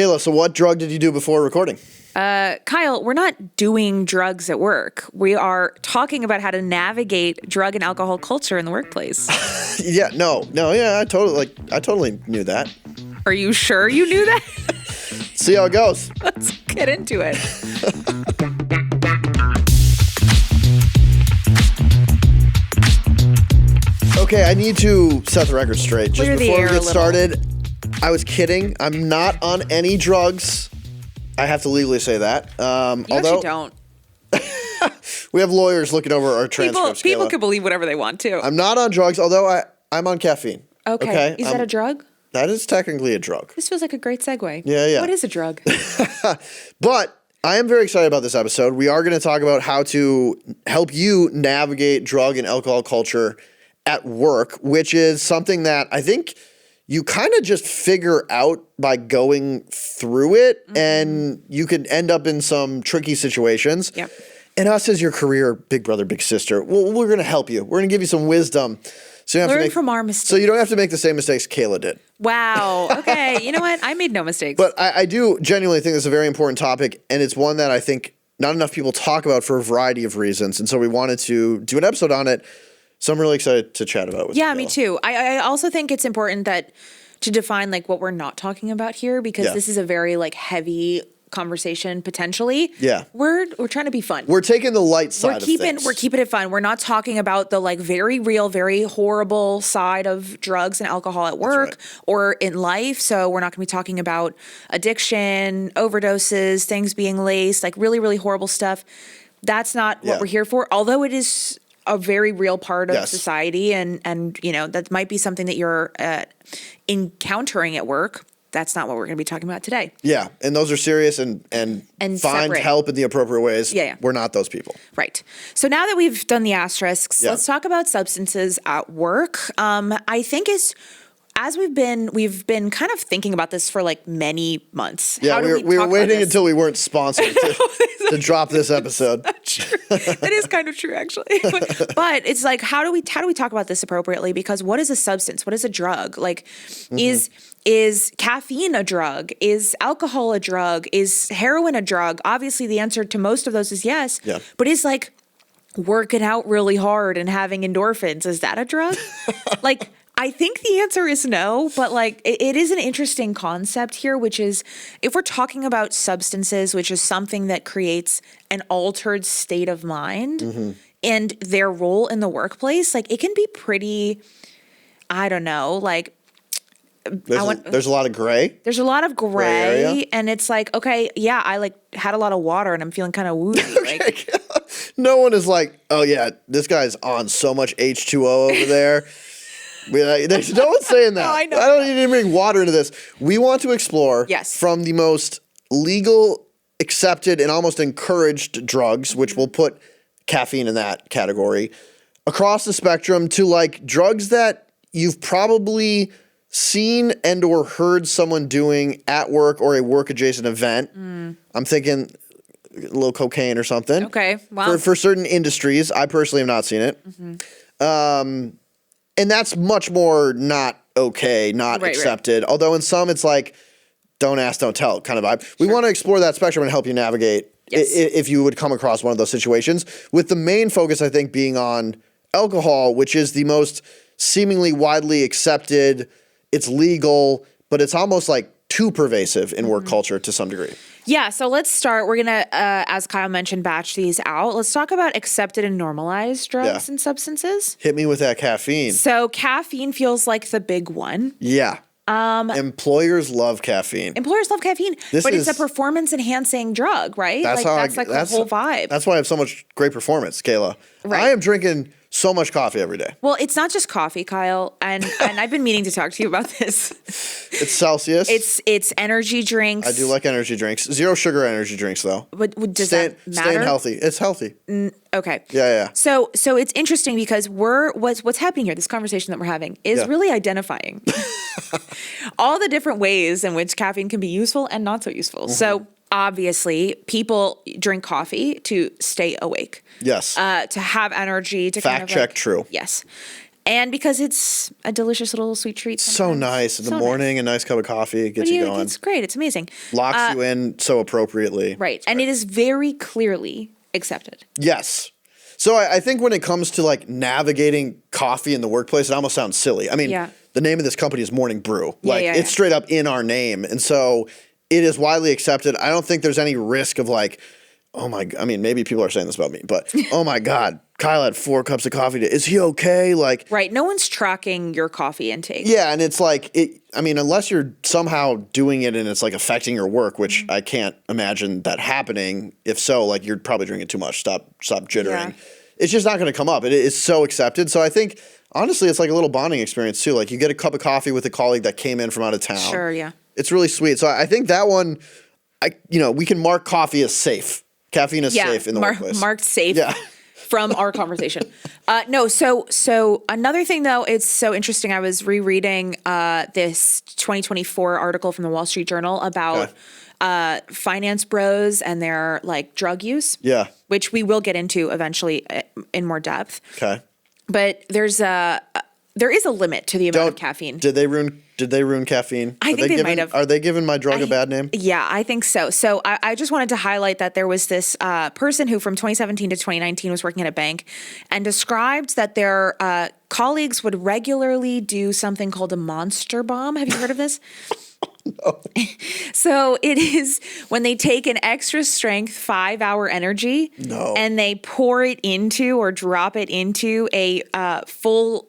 Kayla, so what drug did you do before recording? Kyle, we're not doing drugs at work. We are talking about how to navigate drug and alcohol culture in the workplace. I totally knew that. Are you sure you knew that? See how it goes. Let's get into it. Okay, I need to set the record straight. Just Clear the before we air a get little. started, I was kidding. I'm not on any drugs. I have to legally say that. You actually don't. We have lawyers looking over our transcripts. People Kayla. can believe whatever they want to. I'm not on drugs, although I'm on caffeine. Okay. Is that a drug? That is technically a drug. This feels like a great segue. Yeah. What is a drug? But I am very excited about this episode. We are going to talk about how to help you navigate drug and alcohol culture at work, which is something that I think you kind of just figure out by going through it, and you could end up in some tricky situations. Yep. And us as your career big brother, big sister, we're going to help you. We're going to give you some wisdom. So you don't have to Learn make, from our mistakes. So you don't have to make the same mistakes Kayla did. Wow. Okay. You know what? I made no mistakes. But I do genuinely think this is a very important topic, and it's one that I think not enough people talk about for a variety of reasons. And so we wanted to do an episode on it. So I'm really excited to chat about it with you. Yeah, me too. I also think it's important to define like what we're not talking about here, because this is a very like heavy conversation potentially. Yeah. We're trying to be fun. We're taking the light side of things. We're keeping it fun. We're not talking about the like very real, very horrible side of drugs and alcohol at work or in life. So we're not going to be talking about addiction, overdoses, things being laced, like really, really horrible stuff. That's not what we're here for. Although it is a very real part of society, and you know, that might be something that you're encountering at work. That's not what we're going to be talking about today. Yeah, and those are serious and find separate. help in the appropriate ways. Yeah. We're not those people. Right. So now that we've done the asterisks, let's talk about substances at work. I think as we've been kind of thinking about this for like many months. Yeah, we were waiting until we weren't sponsored to drop this episid. That is kind of true, actually. But it's like, how do we talk about this appropriately? Because what is a substance? What is a drug? Like, is caffeine a drug? Is alcohol a drug? Is heroin a drug? Obviously, the answer to most of those is yes. Yeah. But is like working out really hard and having endorphins, is that a drug? Like, I think the answer is no, but like it is an interesting concept here, which is if we're talking about substances, which is something that creates an altered state of mind and their role in the workplace, like it can be pretty, I don't know, like There's a lot of gray. There's a lot of Gray area. and it's like, okay, yeah, I like had a lot of water and I'm feeling kind of woozy. Like, No one is like, oh yeah, this guy's on so much H2O over there. No one's saying that. No, I know. I don't need to bring water into this. We want to explore from the most legal, accepted, and almost encouraged drugs, which we'll put caffeine in that category, across the spectrum to like drugs that you've probably seen and or heard someone doing at work or a work adjacent event. I'm thinking a little cocaine or something. Okay, wow. For certain industries. I personally have not seen it. And that's much more not okay, not accepted. Right. Although in some it's like, don't ask, don't tell kind of vibe. We want to explore that spectrum and help you navigate if you would come across one of those situations, with the main focus, I think, being on alcohol, which is the most seemingly widely accepted. It's legal, but it's almost like too pervasive in work culture to some degree. Yeah, so let's start. We're going to, as Kyle mentioned, batch these out. Let's talk about accepted and normalized drugs and substances. Hit me with that caffeine. So caffeine feels like the big one. Yeah. Employers love caffeine. But it's a performance-enhancing drug, right? That's the whole vibe. That's why I have so much great performance, Kayla. Right. I am drinking so much coffee every day. Well, it's not just coffee, Kyle, and I've been meaning to talk to you about this. It's Celsius. It's energy drinks. I do like energy drinks. Zero sugar energy drinks, though. But does that matter? Staying healthy. It's healthy. Okay. Yeah. So it's interesting because what's happening here, this conversation that we're having, is really identifying all the different ways in which caffeine can be useful and not so useful. So obviously, people drink coffee to stay awake. Yes. To have energy. To Fact check, true. Yes. And because it's a delicious little sweet treat. So nice. In the morning, a nice cup of coffee gets you going. It's great. It's amazing. Locks you in so appropriately. Right. And it is very clearly accepted. Yes. So I think when it comes to like navigating coffee in the workplace, it almost sounds silly. I mean, the name of this company is Morning Brew. Like it's straight up in our name. And so it is widely accepted. I don't think there's any risk of like, I mean, maybe people are saying this about me, but oh my God, Kyle had 4 cups of coffee today. Is he okay? Like, right. No one's tracking your coffee intake. Yeah. And it's like, unless you're somehow doing it and it's like affecting your work, which I can't imagine that happening. If so, like you're probably drinking too much. Stop jittering. Yeah. It's just not going to come up. It is so accepted. So I think, honestly, it's like a little bonding experience too. Like you get a cup of coffee with a colleague that came in from out of town. Sure, yeah. It's really sweet. So I think that one, we can mark coffee as safe. Caffeine is safe in the workplace. Marked safe from our conversation. So another thing though, it's so interesting. I was rereading this 2024 article from the Wall Street Journal about finance bros and their like drug use. Yeah. Which we will get into eventually in more depth. Okay. But there is a limit to the amount of caffeine. Did they ruin caffeine? I think they might have. Are they giving my drug a bad name? Yeah, I think so. So I just wanted to highlight that there was this person who from 2017 to 2019 was working at a bank and described that their colleagues would regularly do something called a monster bomb. Have you heard of this? No. So it is when they take an extra strength 5-hour energy and they pour it into or drop it into a full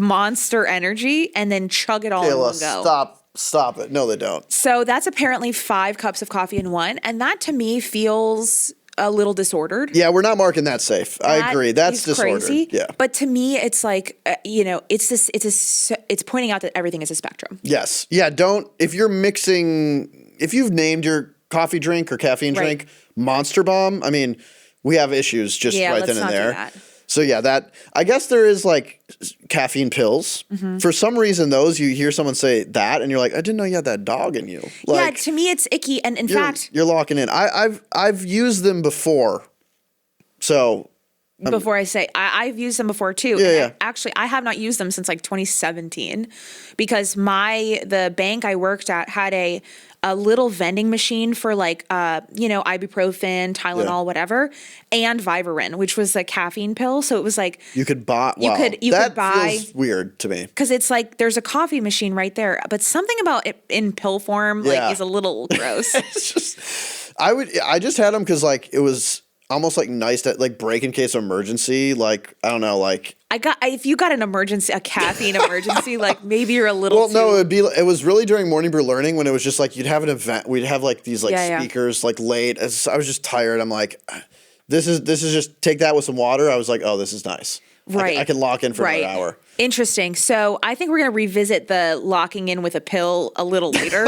monster energy and then chug it all in one go. Stop it. No, they don't. So that's apparently 5 cups of coffee in one. And that to me feels a little disordered. Yeah, we're not marking that safe. I agree. That's disordered. Crazy. Yeah. But to me, it's like, it's pointing out that everything is a spectrum. Yes. Yeah. If you've named your coffee drink or caffeine drink Monster Bomb, I mean, we have issues just right then and there. So yeah, I guess there is like caffeine pills. Mm-hmm. For some reason, those you hear someone say that, and you're like, I didn't know you had that dog in you. Like, to me, it's icky. And in fact, you're locking in. I've used them before. So before I say I've used them before too. Yeah. Actually, I have not used them since like 2017 because the bank I worked at had a little vending machine for like, ibuprofen, Tylenol, whatever, and Vivarin, which was a caffeine pill. So it was like you could buy. You could buy. Feels weird to me because it's like there's a coffee machine right there, but something about it in pill form is a little gross. It's just, I just had them because like it was almost like nice to like break in case of emergency. Like I don't know, like. If you got an emergency, a caffeine emergency, like maybe you're a little. Well, no, it was really during Morning Brew Learning when it was just like you'd have an event, we'd have like these like speakers like late. I was just tired. I'm like, this is just take that with some water. I was like, oh, this is nice. Right, I can lock in for an hour. Interesting. So I think we're going to revisit the locking in with a pill a little later.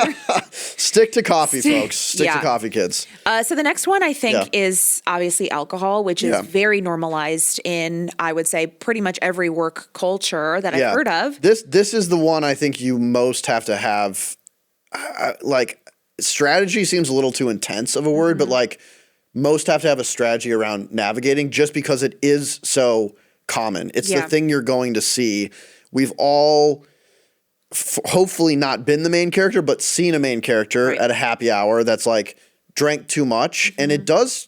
Stick to coffee, folks. Stick to coffee, kids. So the next one I think is obviously alcohol, which is very normalized in, I would say, pretty much every work culture that I've heard of. This is the one I think you most have to have. Like strategy seems a little too intense of a word, but like most have to have a strategy around navigating just because it is so common. It's the thing you're going to see. We've all hopefully not been the main character, but seen a main character at a happy hour that's like drank too much. And it does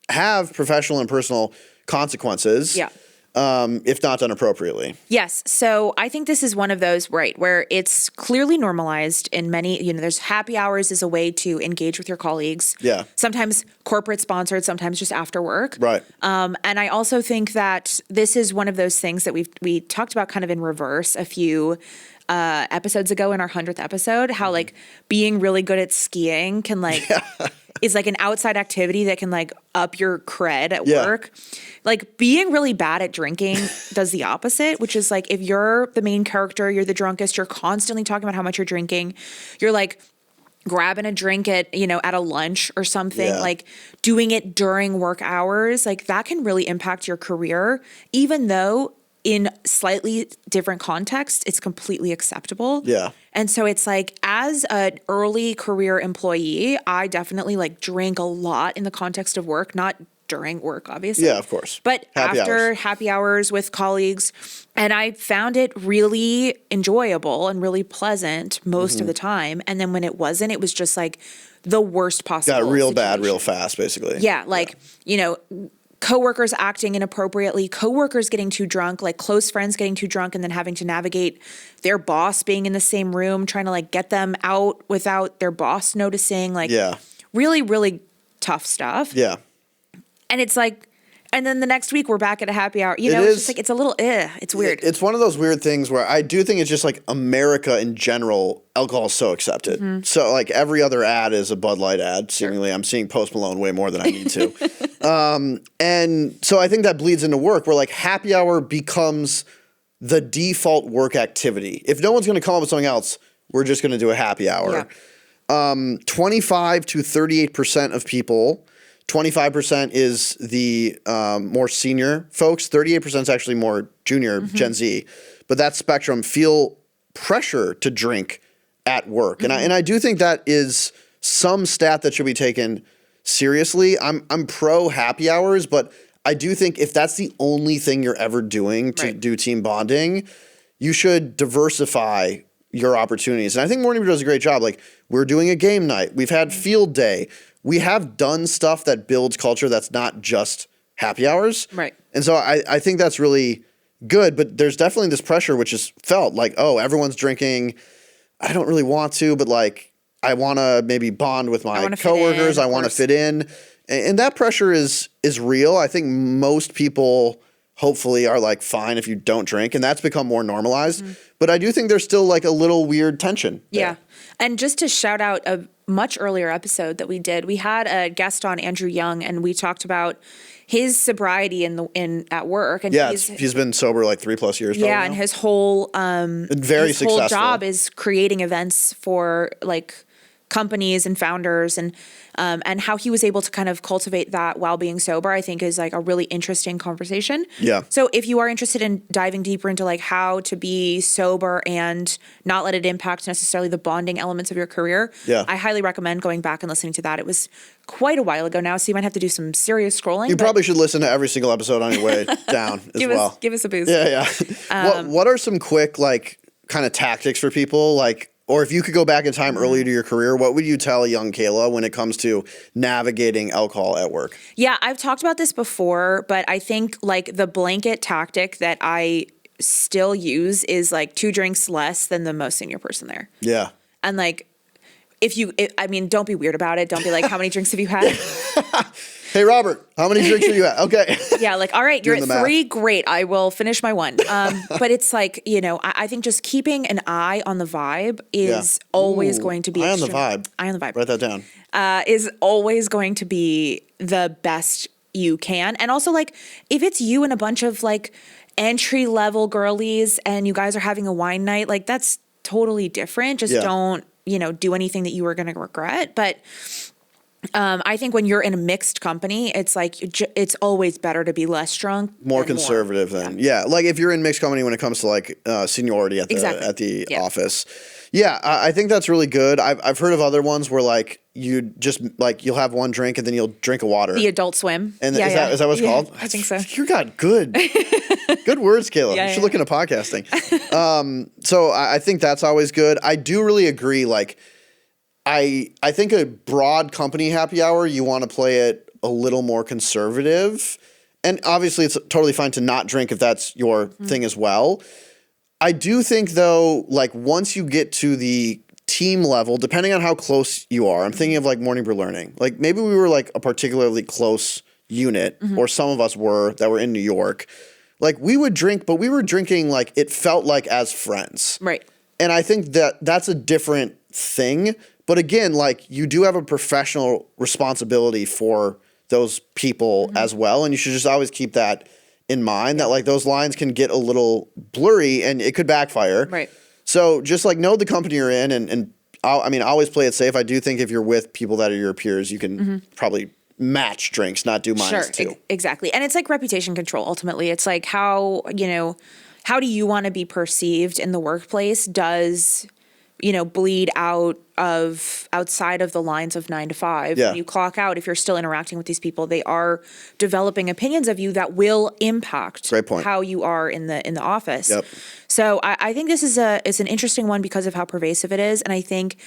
have professional and personal consequences. Yeah. If not done appropriately. Yes. So I think this is one of those, where it's clearly normalized in many, there's happy hours as a way to engage with your colleagues. Yeah. Sometimes corporate sponsored, sometimes just after work. Right. And I also think that this is one of those things that we talked about kind of in reverse a few episodes ago in our 100th episode, how like being really good at skiing can like is like an outside activity that can like up your cred at work. Like being really bad at drinking does the opposite, which is like if you're the main character, you're the drunkest, you're constantly talking about how much you're drinking, you're like grabbing a drink at a lunch or something, like doing it during work hours, like that can really impact your career, even though in slightly different contexts, it's completely acceptable. Yeah. And so it's like, as an early career employee, I definitely like drank a lot in the context of work, not during work, obviously. Yeah, of course. But after hours. happy hours with colleagues, and I found it really enjoyable and really pleasant most of the time. And then when it wasn't, it was just like the worst possible Got real situation. bad real fast, basically. Yeah, like, you know, coworkers acting inappropriately, coworkers getting too drunk, like close friends getting too drunk and then having to navigate their boss being in the same room, trying to like get them out without their boss noticing, like really, really tough stuff. Yeah. And it's like, and then the next week we're back at a happy hour. You know, it's just like, it's a little, it's weird. It's one of those weird things where I do think it's just like America in general, alcohol is so accepted. Mm-hmm. So like every other ad is a Bud Light ad, seemingly. Sure. I'm seeing Post Malone way more than I need to. And so I think that bleeds into work where like happy hour becomes the default work activity. If no one's going to come up with something else, we're just going to do a happy hour. Yeah. 25 to 38% of people, 25% is the more senior folks, 38% is actually more junior, Gen Z. But that spectrum feel pressure to drink at work. And I do think that is some stat that should be taken seriously. I'm pro happy hours, but I do think if that's the only thing you're ever doing to do team bonding, you should diversify your opportunities. And I think Morning Brew does a great job. Like we're doing a game night. We've had field day. We have done stuff that builds culture that's not just happy hours. Right. And so I think that's really good, but there's definitely this pressure which is felt like, oh, everyone's drinking. I don't really want to, but like I want to maybe bond with my coworkers. I want to fit in. And that pressure is real. I think most people hopefully are like fine if you don't drink, and that's become more normalized. But I do think there's still like a little weird tension there. Yeah. And just to shout out a much earlier episode that we did, we had a guest on, Andrew Young, and we talked about his sobriety at work. And he's been sober like 3+ years. Yeah, and his whole very successful. Whole job is creating events for like companies and founders, and how he was able to kind of cultivate that while being sober, I think is like a really interesting conversation. Yeah. So if you are interested in diving deeper into like how to be sober and not let it impact necessarily the bonding elements of your career, I highly recommend going back and listening to that. It was quite a while ago now, so you might have to do some serious scrolling. You probably should listen to every single episode on your way down as well. Give us a boost. Yeah. What are some quick like kind of tactics for people like? Or if you could go back in time earlier to your career, what would you tell a young Kaila when it comes to navigating alcohol at work? Yeah, I've talked about this before, but I think like the blanket tactic that I still use is like 2 drinks less than the most senior person there. Yeah. And like, don't be weird about it. Don't be like, how many drinks have you had? Hey, Robert, how many drinks are you at? Okay. Yeah, like, all right, you're at 3. Great. I will finish my 1. But it's like, you know, I think just keeping an eye on the vibe is always going to be. Eye on the vibe. Write that down. Is always going to be the best you can. And also, like, if it's you and a bunch of, like, entry-level girlies and you guys are having a wine night, like, that's totally different. Just don't, you know, do anything that you are going to regret. But I think when you're in a mixed company, it's like it's always better to be less drunk, more conservative than like if you're in mixed company when it comes to like seniority at the office. Yeah, I think that's really good. I've heard of other ones where like you just like you'll have 1 drink and then you'll drink a water. The Adult Swim. And is that what it's called? I think so. You got good words, Kaila. You should look into podcasting. So I think that's always good. I do really agree. Like I think a broad company happy hour, you want to play it a little more conservative. And obviously it's totally fine to not drink if that's your thing as well. I do think though, like once you get to the team level, depending on how close you are, I'm thinking of like Morning Brew Learning. Like maybe we were like a particularly close unit, or some of us were that were in New York. Like we would drink, but we were drinking like it felt like as friends. Right. And I think that that's a different thing. But again, like you do have a professional responsibility for those people as well. And you should just always keep that in mind that like those lines can get a little blurry and it could backfire. Right. So just like know the company you're in and always play it safe. I do think if you're with people that are your peers, you can probably match drinks, not do minus 2. Exactly. And it's like reputation control. Ultimately, it's like how do you want to be perceived in the workplace? bleed outside of the lines of 9 to 5. Yeah. When you clock out, if you're still interacting with these people, they are developing opinions of you that will impact Great point. how you are in the office. Yep. So I think this is it's an interesting one because of how pervasive it is. And I think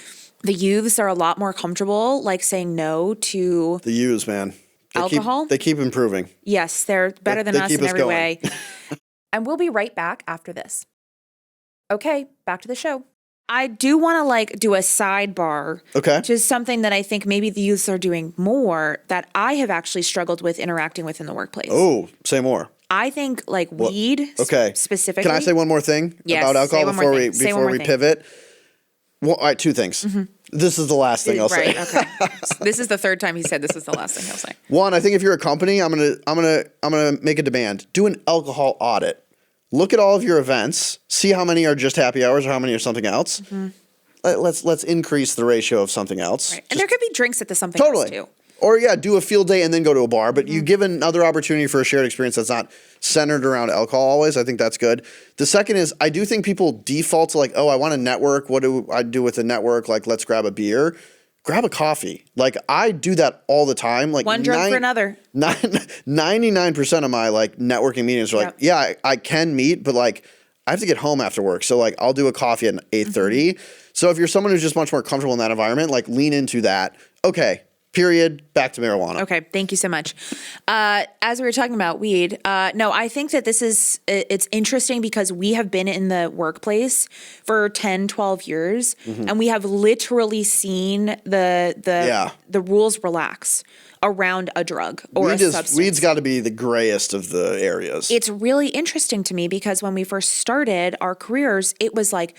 the youths are a lot more comfortable like saying no to the youths, man. Alcohol. They keep improving. Yes, they're better than us in every going. way. And we'll be right back after this. Okay, back to the show. I do want to like do a sidebar. Okay. To something that I think maybe the youths are doing more that I have actually struggled with interacting with in the workplace. Oh, say more. I think like weed specifically. Can I say one more thing about alcohol before we pivot? Well, all right, two things. Mm-hmm. This is the last thing I'll say. Okay. This is the third time he said this is the last thing he'll say. One, I think if you're a company, I'm gonna make a demand. Do an alcohol audit. Look at all of your events. See how many are just happy hours or how many are something else. Mm-hmm. Let's increase the ratio of something else. Right. And there could be drinks at the something else too. Or do a field day and then go to a bar. But you give another opportunity for a shared experience that's not centered around alcohol always. I think that's good. The second is I do think people default to like, oh, I want to network. What do I do with a network? Like, let's grab a beer. Grab a coffee. Like, I do that all the time. Like one drug for another. 99% of my like networking meetings are like, I can meet, but like I have to get home after work. So like I'll do a coffee at 8:30. Mm-hmm. So if you're someone who's just much more comfortable in that environment, like lean into that. Okay. Period. Back to marijuana. Okay. Thank you so much. As we were talking about weed, no, I think that it's interesting because we have been in the workplace for 10, 12 years, mm-hmm. and we have literally seen the rules relax around a drug or a substance. Weed's got to be the grayest of the areas. It's really interesting to me because when we first started our careers, it was like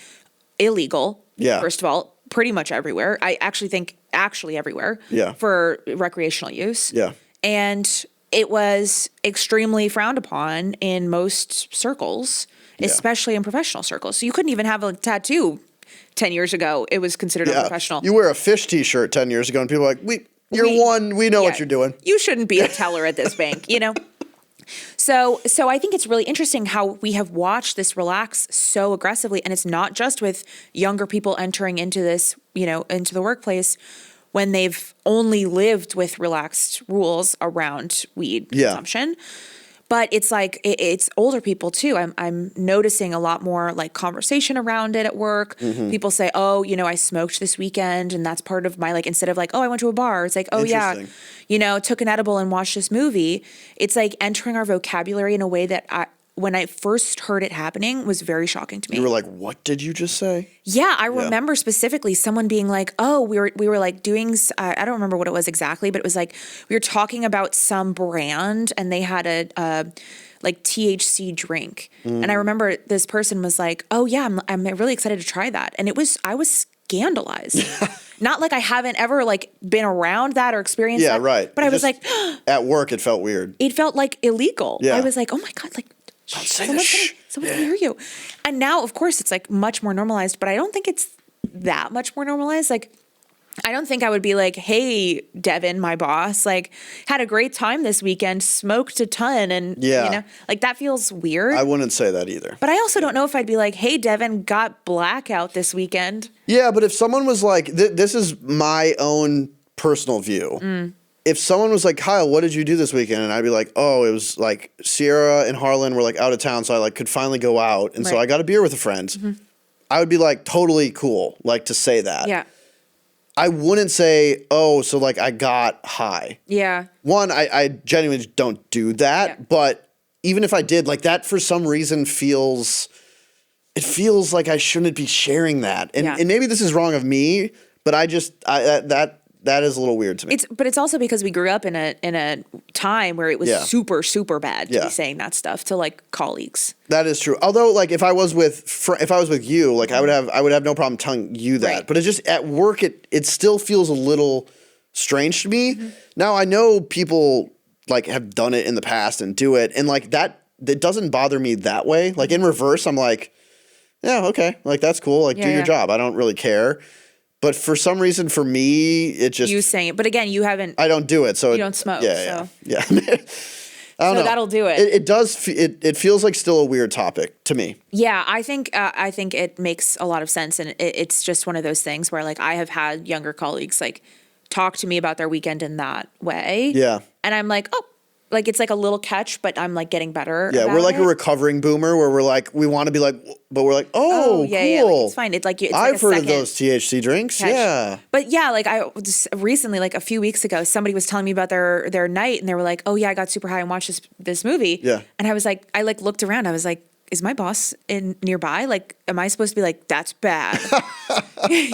illegal. Yeah. First of all, pretty much everywhere. I actually think everywhere for recreational use. Yeah. And it was extremely frowned upon in most circles, especially in professional circles. So you couldn't even have a tattoo 10 years ago. It was considered unprofessional. You wear a fish t-shirt 10 years ago and people are like, we know what you're doing. You shouldn't be a teller at this bank, So I think it's really interesting how we have watched this relax so aggressively, and it's not just with younger people entering into this, into the workplace when they've only lived with relaxed rules around weed consumption. But it's like it's older people too. I'm noticing a lot more like conversation around it at work. Mm-hmm. People say, "Oh, I smoked this weekend, and that's part of my like." Instead of like, "Oh, I went to a bar," it's like, "Oh yeah, took an edible and watched this movie." It's like entering our vocabulary in a way that when I first heard it happening, was very shocking to me. You were like, "What did you just say?" Yeah, I remember specifically someone being like, "Oh, we were like doing." I don't remember what it was exactly, but it was like we were talking about some brand, and they had a like THC drink, and I remember this person was like, "Oh yeah, I'm really excited to try that," and I was scandalized. Not like I haven't ever like been around that or experienced that. Yeah, right. But I was like, at work, it felt weird. It felt like illegal. Yeah. I was like, oh my God, like. Someone's gonna hear you. And now, of course, it's like much more normalized, but I don't think it's that much more normalized. Like, I don't think I would be like, hey, Devin, my boss, like had a great time this weekend, smoked a ton. And, like that feels weird. I wouldn't say that either. But I also don't know if I'd be like, hey, Devin, got blackout this weekend. Yeah, but if someone was like, this is my own personal view. If someone was like, Kyle, what did you do this weekend? And I'd be like, oh, it was like Sierra and Harlan were like out of town, so I like could finally go out. And so I got a beer with a friend. Mm-hmm. I would be like totally cool, like to say that. Yeah. I wouldn't say, oh, so like I got high. Yeah. One, I genuinely don't do that. But even if I did, like that for some reason feels like I shouldn't be sharing that. And maybe this is wrong of me, but that is a little weird to me. But it's also because we grew up in a time where it was super, super bad to be saying that stuff to like colleagues. That is true. Although, like, if I was with you, like, I would have no problem telling you that. Right. But it just at work, it still feels a little strange to me. Mm-hmm. Now I know people like have done it in the past and do it, and like that doesn't bother me that way. Like in reverse, I'm like, yeah, okay, like that's cool. Like do your job. I don't really care. But for some reason, for me, it just... You saying it. But again, you haven't... I don't do it, so... You don't smoke, Yeah. I don't know. That'll do it. It does. It feels like still a weird topic to me. Yeah, I think it makes a lot of sense, and it's just one of those things where like I have had younger colleagues like talk to me about their weekend in that way. Yeah. And I'm like, oh, like it's like a little catch, but I'm like getting better. Yeah, we're like it. a recovering boomer where we're like, we want to be like, but we're like, oh, yeah, cool. yeah, like it's fine. It's like I've like heard of those THC drinks. catch. Yeah. But yeah, like I just recently, like a few weeks ago, somebody was telling me about their night, and they were like, oh yeah, I got super high and watched this movie. Yeah. And I was like, I like looked around. I was like, is my boss in nearby? Like, am I supposed to be like, that's bad.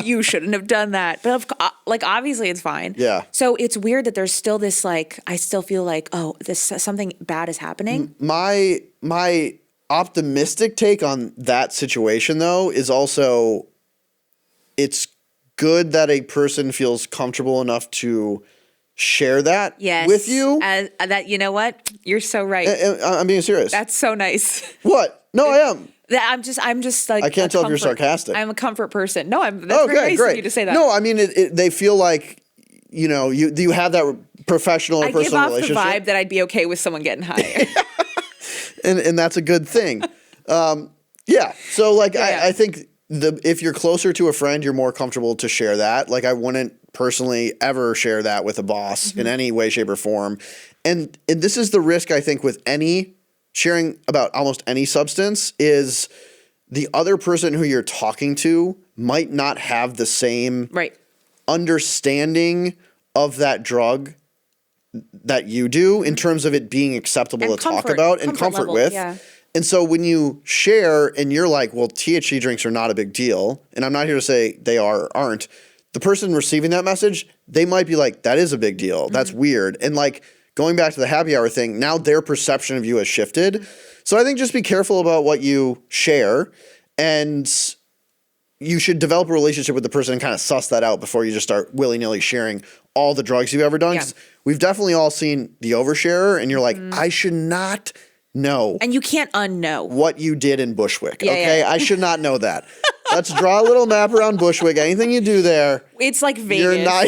You shouldn't have done that. But like, obviously it's fine. Yeah. So it's weird that there's still this, like, I still feel like, oh, something bad is happening. My optimistic take on that situation though is also, it's good that a person feels comfortable enough to share that with you. That, you know what? You're so right. I'm being serious. That's so nice. What? No, I am. I'm just like, I can't tell if you're sarcastic. I'm a comfort person. No, that's very nice of you to say that. No, I mean, they feel like, you have that professional or personal relationship. I give off the vibe that I'd be okay with someone getting high. and that's a good thing. Yeah. So like, yeah. I think if you're closer to a friend, you're more comfortable to share that. Like I wouldn't personally ever share that with a boss in any way, shape or form. And this is the risk I think with any sharing about almost any substance is the other person who you're talking to might not have the same understanding of that drug that you do in terms of it being acceptable to talk about and comfort level, with. Yeah. And so when you share and you're like, well, THC drinks are not a big deal, and I'm not here to say they are or aren't, the person receiving that message, they might be like, that is a big deal. That's weird. And like going back to the happy hour thing, now their perception of you has shifted. So I think just be careful about what you share, and you should develop a relationship with the person and kind of suss that out before you just start willy-nilly sharing all the drugs you've ever done. Yeah. We've definitely all seen the oversharer, and you're like, I should not know. And you can't unknow what you did in Bushwick. Yeah. I should not know that. Let's draw a little map around Bushwick. Anything you do there, it's like Vegas. You're not.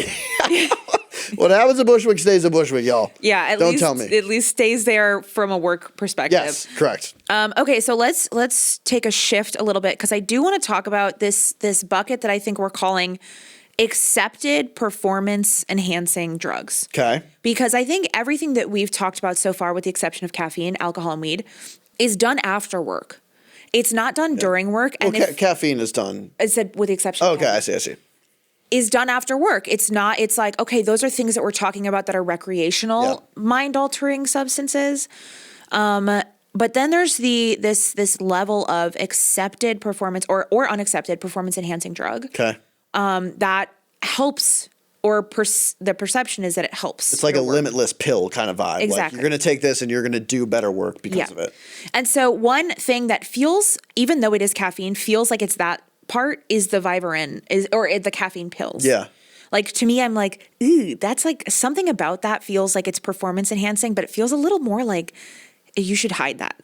What happens at Bushwick stays at Bushwick, y'all. Yeah, don't tell me. At least stays there from a work perspective. Yes, correct. Okay, so let's take a shift a little bit because I do want to talk about this bucket that I think we're calling accepted performance enhancing drugs. Okay. Because I think everything that we've talked about so far, with the exception of caffeine, alcohol, and weed, is done after work. It's not done during work. And caffeine is done. I said with the exception of caffeine. I see. Is done after work. It's not, it's like, okay, those are things that we're talking about that are recreational, mind-altering substances. But then there's this level of accepted performance or unaccepted performance-enhancing drug. Okay. That helps, or the perception is that it helps. It's like a limitless pill kind of vibe. Exactly. Like you're going to take this and you're going to do better work because of it. And so one thing that feels, even though it is caffeine, feels like it's that part is the Vivarin or the caffeine pills. Yeah. Like to me, I'm like, ooh, that's like something about that feels like it's performance enhancing, but it feels a little more like you should hide that,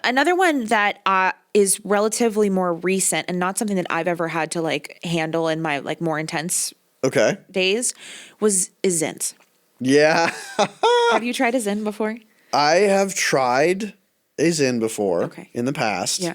Another one that is relatively more recent and not something that I've ever had to like handle in my like more intense days is Zins. Yeah. Have you tried a Zin before? I have tried a Zin before in the past. Yeah.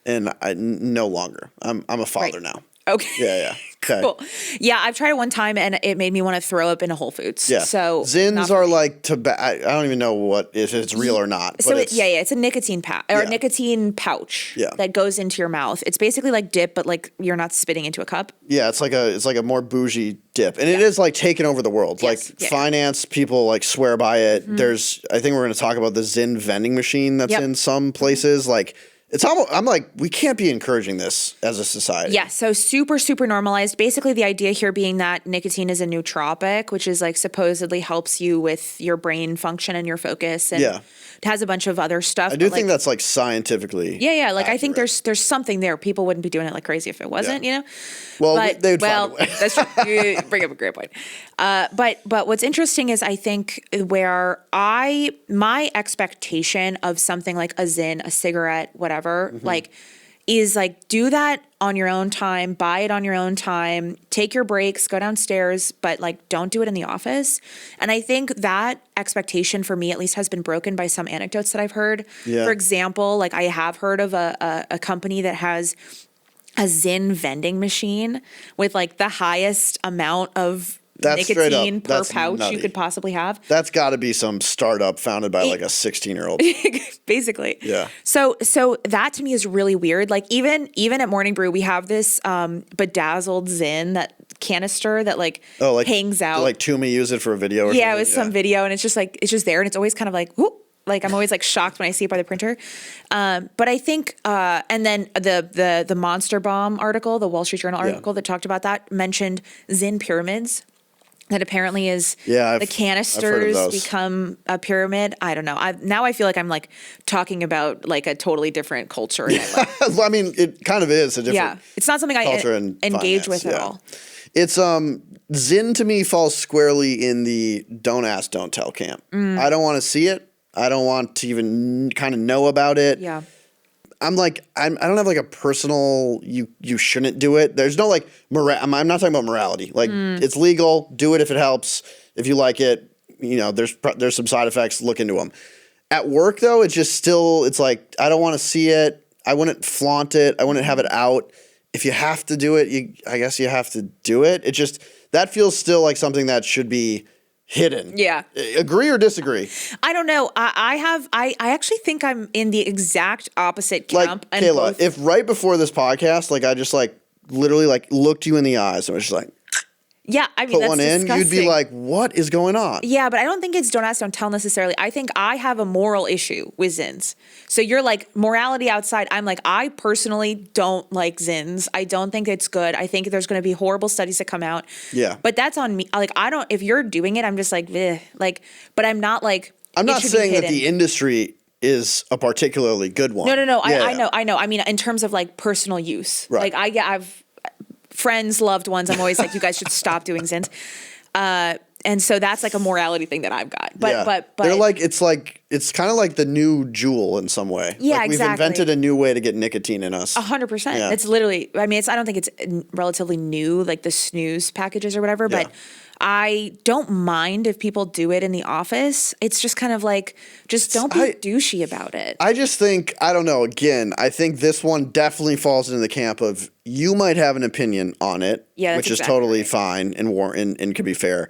And I no longer. I'm a father now. Okay. Yeah. Okay. Cool. Yeah, I've tried it one time and it made me want to throw up in a Whole Foods. Yeah. So Zins are like I don't even know if it's real or not. So it's a nicotine nicotine pouch that goes into your mouth. It's basically like dip, but like you're not spitting into a cup. Yeah, it's like a more bougie dip, and it is like taking over the world. Yes. Like finance people like swear by it. I think we're going to talk about the Zin vending machine that's in some places. Like. It's almost, I'm like, we can't be encouraging this as a society. Yeah, so super, super normalized. Basically, the idea here being that nicotine is a nootropic, which is like supposedly helps you with your brain function and your focus. And it has a bunch of other stuff. I do think that's like scientifically Yeah, like accurate. I think there's something there. People wouldn't be doing it like crazy if it wasn't, Well, they would find a way. That's true. You bring up a great point. But what's interesting is I think where my expectation of something like a Zin, a cigarette, whatever, like is like, do that on your own time, buy it on your own time, take your breaks, go downstairs, but like, don't do it in the office. And I think that expectation for me at least has been broken by some anecdotes that I've heard. Yeah. For example, like I have heard of a company that has a Zyn vending machine with like the highest amount of nicotine per pouch nutty. you could possibly have. That's got to be some startup founded by like a 16-year-old. Basically. Yeah. So that to me is really weird. Like even at Morning Brew, we have this bedazzled Zyn, that canister that like hangs out. Like Toomey use it for a video or something? Yeah, it was some video, and it's just there, and it's always kind of like, whoop. Like I'm always like shocked when I see it by the printer. But I think, and then the Monster Bomb article, the Wall Street Journal article that talked about that mentioned Zyn pyramids. That apparently is the canisters become a pyramid. I don't know. Now I feel like I'm like talking about like a totally different culture. Well, I mean, it kind of is a different. Yeah, it's not something I engage with at all. It's Zyn to me falls squarely in the don't ask, don't tell camp. I don't want to see it. I don't want to even kind of know about it. Yeah. I'm like, I don't have like a personal, you shouldn't do it. There's no like, I'm not talking about morality. Like it's legal, do it if it helps. If you like it, you know, there's some side effects, look into them. At work though, it's just still, it's like, I don't want to see it. I wouldn't flaunt it. I wouldn't have it out. If you have to do it, I guess you have to do it. It just, that feels still like something that should be hidden. Yeah. Agree or disagree? I don't know. I actually think I'm in the exact opposite camp. Like, Kayla, if right before this podcast, like I just like literally like looked you in the eyes and was just like, yeah, I mean, put one in, disgusting. you'd be like, what is going on? Yeah, but I don't think it's don't ask, don't tell necessarily. I think I have a moral issue with Zyns. So you're like morality outside. I'm like, I personally don't like Zyns. I don't think it's good. I think there's going to be horrible studies that come out. Yeah. But that's on me. Like, if you're doing it, I'm just like, eh. Like, but I'm not like, I'm not saying that the industry is a particularly good one. No. Yeah. I know. I mean, in terms of like personal use, right. Like I've friends, loved ones. I'm always like, you guys should stop doing Zyns. And so that's like a morality thing that I've got. But they're like, it's kind of like the new Juul in some way. Yeah, like we've invented a new way to get nicotine in us. 100%. Yeah. It's literally, I mean, I don't think it's relatively new, like the snooze packages or whatever, but I don't mind if people do it in the office. It's just kind of like, just don't be douchey about it. I just think, I don't know, again, I think this one definitely falls into the camp of you might have an opinion on it, which is totally fine and could be fair.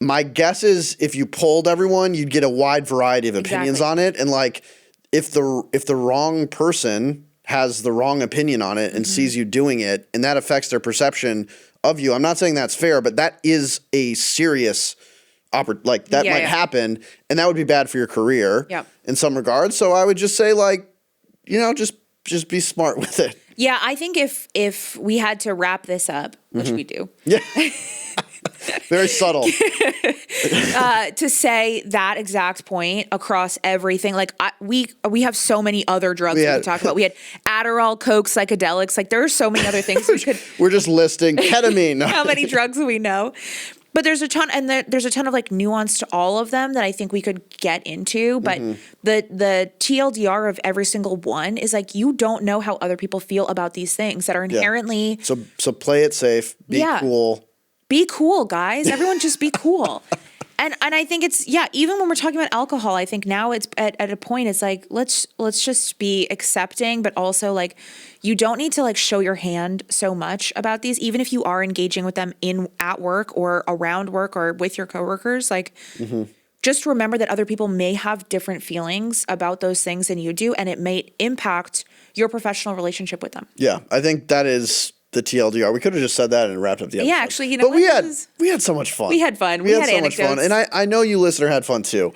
My guess is if you polled everyone, you'd get a wide variety of opinions on it. And like, if the wrong person has the wrong opinion on it and sees you doing it, and that affects their perception of you, I'm not saying that's fair, but that is a serious might happen, and that would be bad for your career in some regards. So I would just say, like, you know, just be smart with it. Yeah, I think if we had to wrap this up, which we do. Yeah. Very subtle. To say that exact point across everything, like we have so many other drugs we could talk about. We had Adderall, Coke, psychedelics. Like there are so many other things we could. We're just listing ketamine. How many drugs do we know? But there's a ton, and there's a ton of like nuance to all of them that I think we could get into. But the TLDR of every single one is like, you don't know how other people feel about these things that are inherently. So play it safe. Be cool. Be cool, guys. Everyone just be cool. And I think it's, even when we're talking about alcohol, I think now it's at a point, it's like, let's just be accepting, but also like, you don't need to like show your hand so much about these, even if you are engaging with them at work or around work or with your coworkers, like just remember that other people may have different feelings about those things than you do, and it may impact your professional relationship with them. Yeah, I think that is the TLDR. We could have just said that and wrapped up the episode. Yeah, actually, you know, but we had so much fun. We had fun. We had so anecdotes. Much fun, and I know you listener had fun too.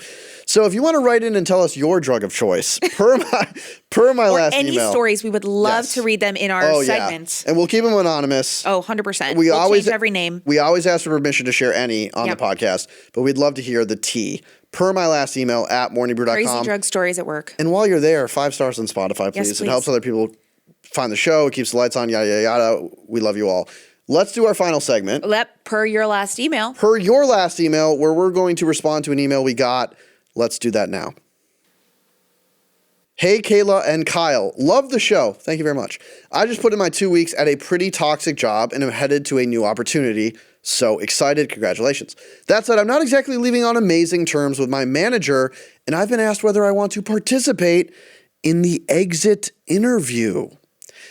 So if you want to write in and tell us your drug of choice per my last email, any stories, we would love to read them in our segments. And we'll keep them anonymous. 100%. We'll change every name. We always ask for permission to share any on the podcast, but we'd love to hear the tea. Per my last email at morningbrew.com. Crazy drug stories at work. And while you're there, 5 stars on Spotify, please. Yes, please. It helps other people find the show. It keeps the lights on, yada, yada, yada. We love you all. Let's do our final segment. Per your last email. Per your last email, where we're going to respond to an email we got. Let's do that now. Hey, Kaila and Kyle. Love the show. Thank you very much. I just put in my 2 weeks at a pretty toxic job and am headed to a new opportunity. So excited. Congratulations. That said, I'm not exactly leaving on amazing terms with my manager, and I've been asked whether I want to participate in the exit interview.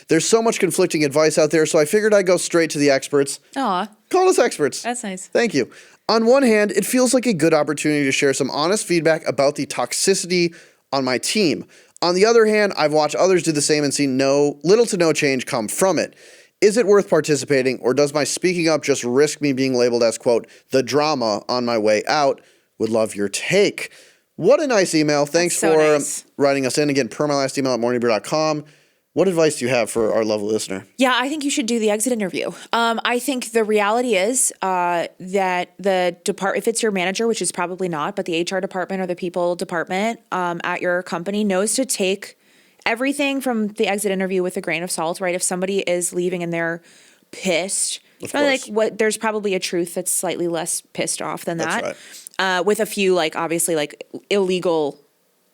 There's so much conflicting advice out there, so I figured I'd go straight to the experts. Aw. Call us experts. That's nice. Thank you. On one hand, it feels like a good opportunity to share some honest feedback about the toxicity on my team. On the other hand, I've watched others do the same and seen little to no change come from it. Is it worth participating, or does my speaking up just risk me being labeled as, quote, the drama on my way out? Would love your take. What a nice email. Thanks for writing us in. Again, per my last email at morningbrew.com. What advice do you have for our lovely listener? Yeah, I think you should do the exit interview. I think the reality is that the if it's your manager, which is probably not, but the HR department or the people department at your company knows to take everything from the exit interview with a grain of salt, right? If somebody is leaving and they're pissed, there's probably a truth that's slightly less pissed off than that. That's right. With a few, obviously, illegal,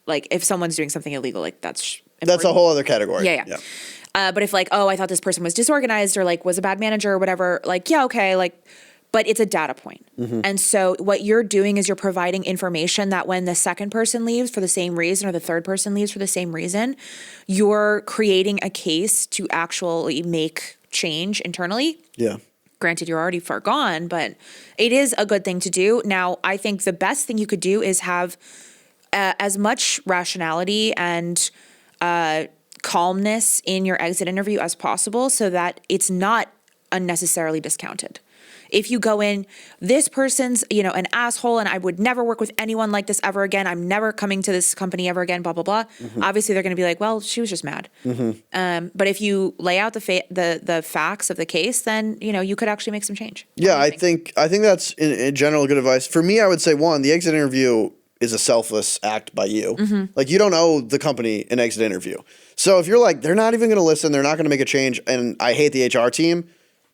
if someone's doing something illegal, that's important. That's a whole other category. Yeah. But if I thought this person was disorganized or was a bad manager or whatever, okay, but it's a data point. Mm-hmm. And so what you're doing is you're providing information that when the second person leaves for the same reason or the third person leaves for the same reason, you're creating a case to actually make change internally. Yeah. Granted, you're already far gone, but it is a good thing to do. Now, I think the best thing you could do is have as much rationality and calmness in your exit interview as possible so that it's not unnecessarily discounted. If you go in, this person's, an asshole and I would never work with anyone like this ever again. I'm never coming to this company ever again, blah, blah, blah. Mm-hmm. Obviously, they're going to be like, well, she was just mad. Mm-hmm. But if you lay out the facts of the case, then, you could actually make some change. Yeah, I think that's in general good advice. For me, I would say, one, the exit interview is a selfless act by you. Mm-hmm. You don't owe the company an exit interview. So if you're they're not even going to listen, they're not going to make a change, and I hate the HR team,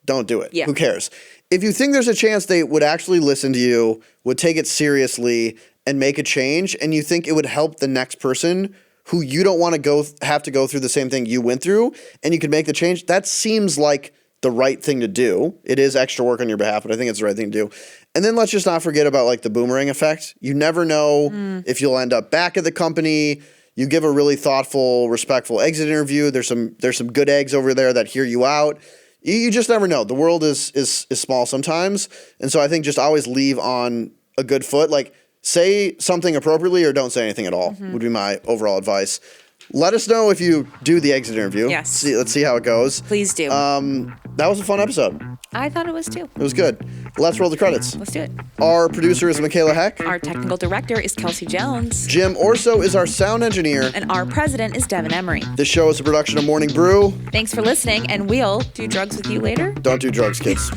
don't do it. Yeah. Who cares? If you think there's a chance they would actually listen to you, would take it seriously, and make a change, and you think it would help the next person who you don't want to have to go through the same thing you went through, and you can make the change, that seems like the right thing to do. It is extra work on your behalf, but I think it's the right thing to do. And then let's just not forget about the boomerang effect. You never know if you'll end up back at the company. You give a really thoughtful, respectful exit interview. There's some good eggs over there that hear you out. You just never know. The world is small sometimes. And so I think just always leave on a good foot. Say something appropriately or don't say anything at all would be my overall advice. Let us know if you do the exit interview. Yes. Let's see how it goes. Please do. That was a fun episode. I thought it was too. It was good. Let's roll the credits. Let's do it. Our producer is Michaela Heck. Our technical director is Kelsey Jones. Jim Orso is our sound engineer. And our president is Devin Emery. This show is a production of Morning Brew. Thanks for listening, and we'll do drugs with you later. Don't do drugs, kids.